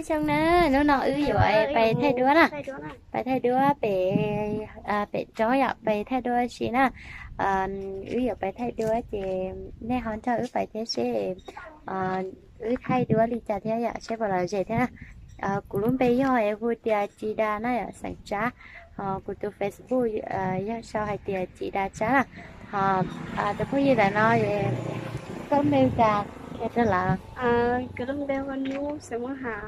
trong nè nó nọ rồiไปthay đứa nèไปthay đứaไปchó ya ไปthay đứa xí nè rồiไปthay đứa chị nè hắn cho phải thế sẽ thay đứa đi chả thế ya sẽ bảo là gì thế nè cú luôn bây giờ em vui tiệt chị đa nè ya sẵn trả cú từ Facebook ya sao hay tiệt chị đa trả từ bây giờ là nói có mail cả thế là cái đông đeo con nú sẽ muốn hạ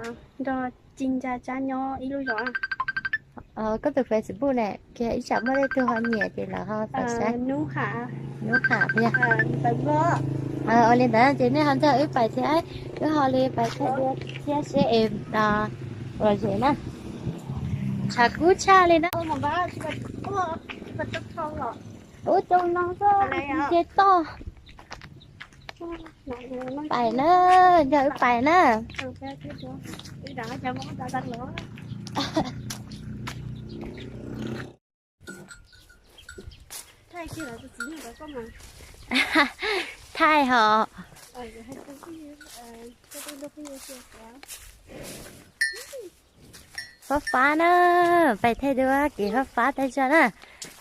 cho chính cha cha nhỏ ít lúc rồi có từ Facebook này kia ít chậm mới đây từ họ nhẹ thì là họ phải sáng nú hạ nha tại vợ ở lên đó chị này họ cho ít bài thế ấy cứ họ lên bài thế đưa chia sẻ em rồi chị nè chả cú cha lên đó mà ba chị vật chất không rồi ủa trông nó có chết to bài nó giờ bài nó đi đã cho món ta tắt lửa thay kia là tôi chỉ là có mà thay họ phá phá nó phải thay đứa kỳ phá phá thay cho nó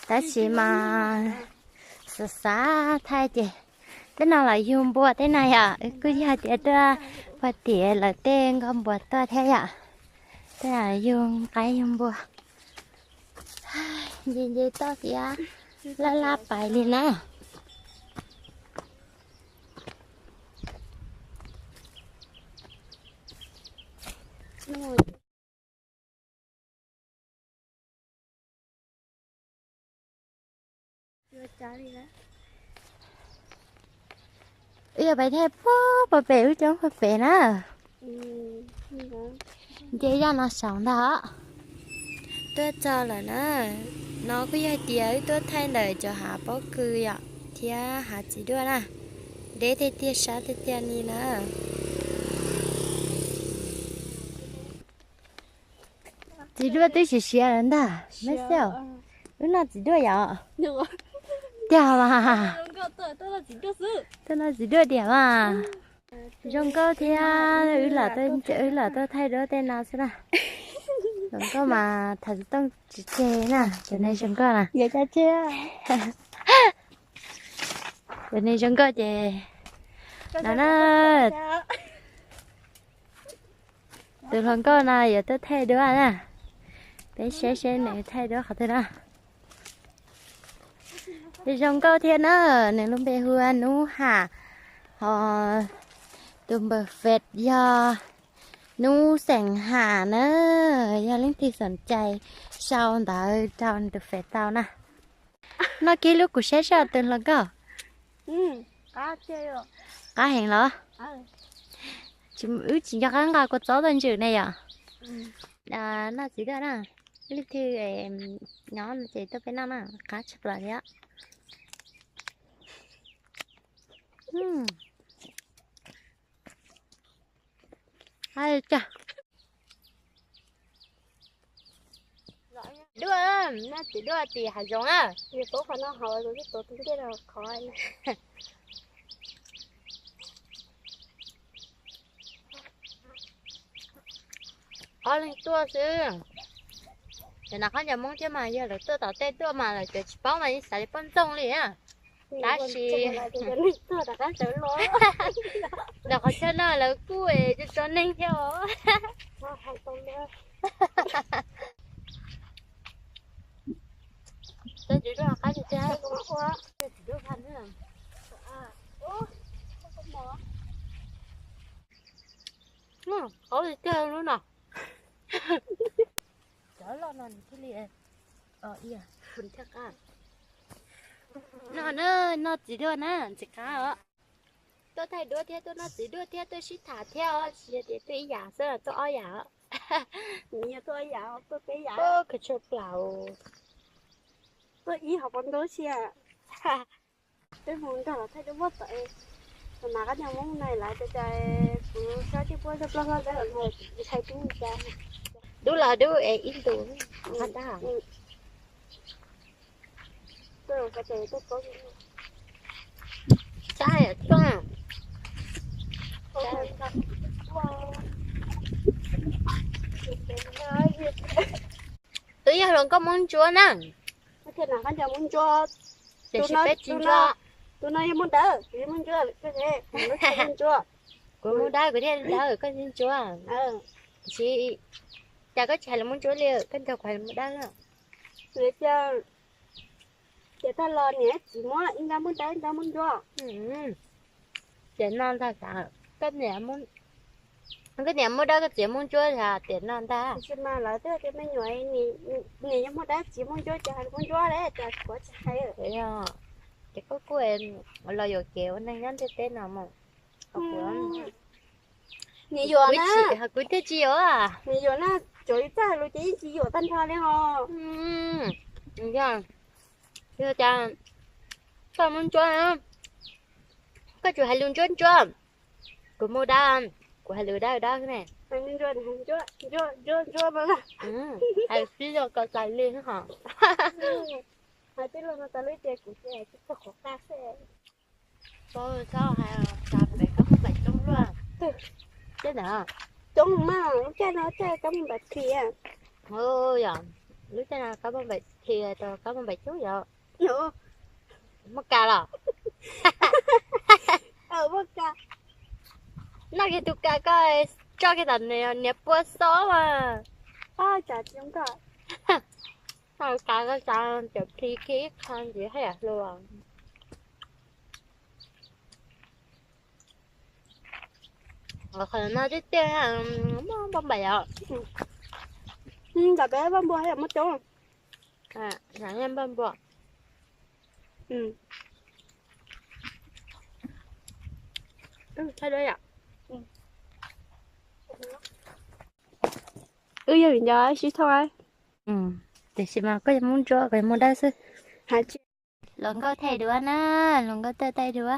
ta chỉ mà sợ xa thay chị thế nào là dùng bùa thế này cứ giờ thì đưa và tỉa là tên con bùa to thế thế là dùng cái dùng bùa gì to thì la bài liền nè giờ bài thêm bà bể trong bà bể nè vậy ra nó sống đó tôi cho là nó có gì tiếc tôi thay lời cho hạ bó cư ạ thì hạ chỉ đưa nè để thì tiếc sao thì tiếc đi nè chỉ đưa tôi chỉ xia lần đó mấy sao nó chỉ đưa vậy đẹp mà tôi là chỉ đưa đẹp mà trong câu thì là tôi thay đổi tên nào xem nào trong câu mà thật tông chỉ chê nè cho nên trong câu nè vậy cha chưa cho nên trong câu chê nó từ lần câu này giờ tôi thay đổi nè bé xe này thay đổi khó thế nào thì trong câu thiên nên lúc bé hùa nú hả họ tụm bờ vẹt do nú sành hà do linh thì sẵn chạy sau đó tròn được vẹt tao nè nó kia lúc của xe sao tên là cơ cá chơi rồi cá hẹn lỡ chỉ cho cái ngài có chó tên chữ này nó chỉ đó nè linh thì em nhỏ chỉ tôi phải năm cá chụp lại đấy hay chà đưa nó chỉ đưa thì hạt giống thì tổ phải nó hỏi rồi cái tổ tính cái nào khỏi lên tua chứ thì nó không giờ mong chứ mà giờ là tôi tạo tên tôi mà là chỉ bảo mà xài phân tông liền đã xì đã có cho nó là cú cho nên theo tôi chỉ đưa cái gì chứ tôi chỉ đưa khăn nữa có gì chơi nữa nè chở lo nè cái gì iya phun chắc nó chỉ đưa chỉ cá tôi thay đua theo tôi nó chỉ đua theo tôi chỉ thả theo để tôi giả sơ là tôi ở giả nhiều tôi giả tôi cái giả tôi cái chụp lẩu tôi ý học con đối xe tôi muốn cả là thay đua mất vậy mà cái nhà món này lại cho chạy sao chứ bữa sắp lo ra rồi thay chúng ta đúng là đúng ít tuổi thật đó tôi phải chạy tôi có trái Ui rồi có muốn chúa nè. thế nào con chào muốn cho Để tụi chị nó bé tụi chín nó chúa. tụi nó muốn đỡ muốn chưa cái thế nó muốn chưa Của muốn đá của thiên đá ở con chín chúa. Chị chả có chạy là muốn chúa liều, con chào phải muốn đá nữa. để cho để ta lo nhé chỉ muốn là anh ta muốn đỡ anh ta muốn cho Tiền non ta cả. Cái nhà muốn đá cái tiền muốn chúa là tiền non ta. thì mà là thế cái mấy người nè nhưng mà đã chỉ muốn cho chả muốn cho đấy chả có chạy Thế à. Cái có quên là giờ kéo nên nhắn cho tên nào mà. nè giờ Quý na chị hả quý thế chị à? nè giờ na trời ta rồi chỉ giờ tan thao đấy hả Dạ. Giờ chàng. Sao muốn chúa hả? Có chủ hay luôn chúa. Của mua đá. Của hai lửa đá ở đó cái này. anh cho mà Hay phí cho có tài lên hả? hai tiếng luôn ta lấy tiền của chị cái khó ta sẽ Sao hay làm vậy không phải trong luôn. Thế nào? đúng mà lúc cha nó chơi cái bạch kia Ôi dạ. Lúc nào có một bạch thì tôi có một bạch chú vậy. nữa Mất cả là. bất cả Nó cái tụi cả coi cho cái tận này nếp bữa số mà. chả chúng cả Sao cả cái sao chụp thi khí khăn gì hết luôn. Còn nó chứ chơi nó bông bày ạ. cả bé bông bùa hay là mất chỗ À, sáng em bông bọ̀. Thay đôi ạ. giờ mình giờ chỉ thôi Để xem mà có muốn cho cái muốn đa sư. hả chị Lần có thay đứa na, lần có tay đứa.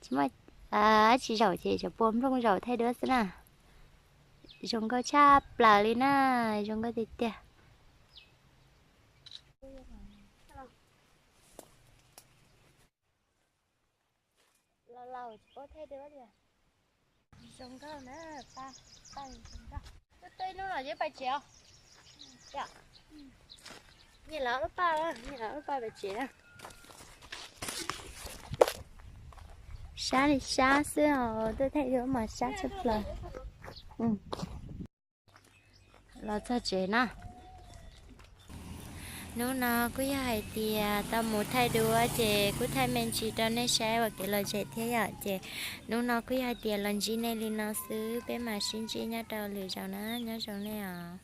Chỉ mà chỉ giỏi chị chỉ bốn không giỏi thay đứa thế nào. Chúng có cha là lên na, chúng có thịt tiệt. Lâu có thay đứa đi à. Chúng có nữa ba chúng có. Tôi nó là với bà chéo. Dạ. Nhìn lão nó ba bà chéo. Xá thì xá xưa tôi thấy đứa mà xá chụp lời. Là cho chế nè. Nếu nó cứ hay thì tao muốn thay đứa chế cứ thay mình chỉ cho nên sẽ và cái lời chế thế ạ chế. Nếu nó cứ hay thì lần gì này thì nó xứ bé mà xin chị nhá tao lựa chọn nó nhá chọn này à.